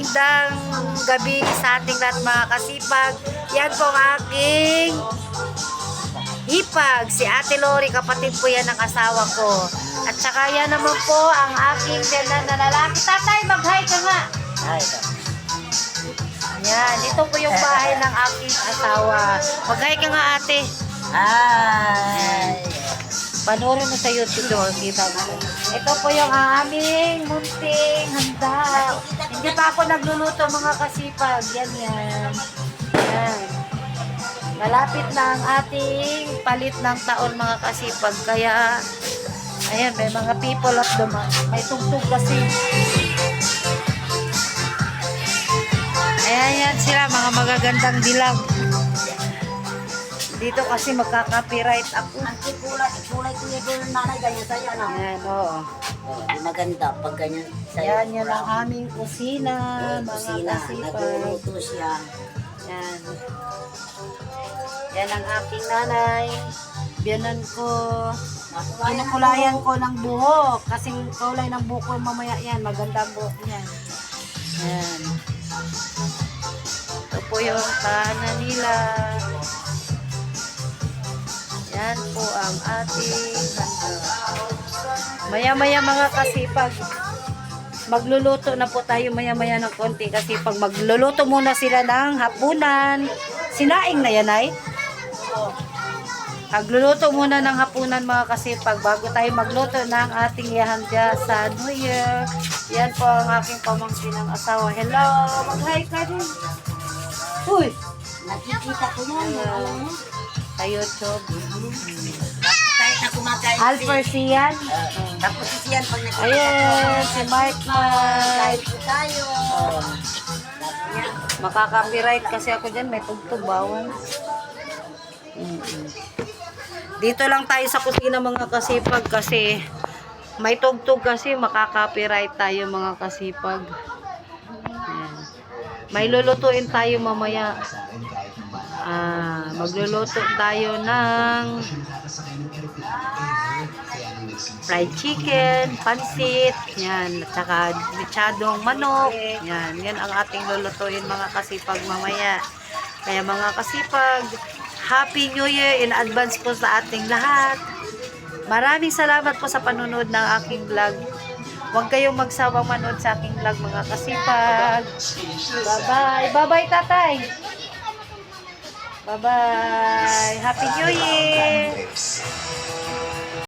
magandang gabi sa ating lahat mga kasipag. Yan po ang aking hipag, si Ate Lori, kapatid po yan ng asawa ko. At saka yan naman po ang aking biyanan na lalaki. Tatay, mag-hi ka nga. Ay, Yan, ito po yung bahay ng aking asawa. Mag-hi ka nga, ate. ay. Panoorin mo sa YouTube doon, kita mo. Ito po yung aming munting handa. Hindi pa ako nagluluto mga kasipag. Yan. Yan. Malapit na ang ating palit ng taon mga kasipag. Kaya, ayan, may mga people of the month. May tugtog kasi. Ayan sila, mga magagandang dilag. Dito kasi magkaka-copyright ako. Ang kulay ko yung nanay, ganyan sa'yo, ano? Ayan, oo. Oh, di maganda pag ganyan sa'yo. Yan ang aming kusina, mga Kusina, kasipag. nagluluto siya. Yan. Yan ang aking nanay. Biyanan ko. Kinukulayan ko ng buhok. Kasing kulay ng buhok ko mamaya yan. Maganda ang buhok niyan. Yan. Ito po yung tahanan nila. Yan po ang ating handa. Maya-maya mga kasipag. Magluluto na po tayo maya-maya ng konti kasi pag magluluto muna sila ng hapunan. Sinaing na yan ay? Magluluto muna ng hapunan mga kasipag bago tayo magluto ng ating ihanda sa New Year. Yan po ang aking pamangkin ng asawa. Hello! Mag-hi ka din. Uy! Nakikita ko yan, alam mo. Sa YouTube. Kahit na kumakain Alper siyan. Tapos siyan pag nakikita Ayan, si Mike kahit Mike. po tayo. Makaka-copyright kasi ako dyan. May tugtog bawal. Dito lang tayo sa kusina mga kasipag kasi may tugtog kasi makaka-copyright tayo mga kasipag. Ayan. May lulutuin tayo mamaya. Magluluto tayo ng fried chicken, pansit, yan, at saka mechadong manok, yan ang ating lulutuin mga kasipag mamaya. Kaya mga kasipag, Happy New Year in advance po sa ating lahat. Maraming salamat po sa panunod ng aking vlog. Huwag kayong magsawang manood sa aking vlog mga kasipag. Bye-bye. Bye-bye tatay. Bye-bye. Happy New Year.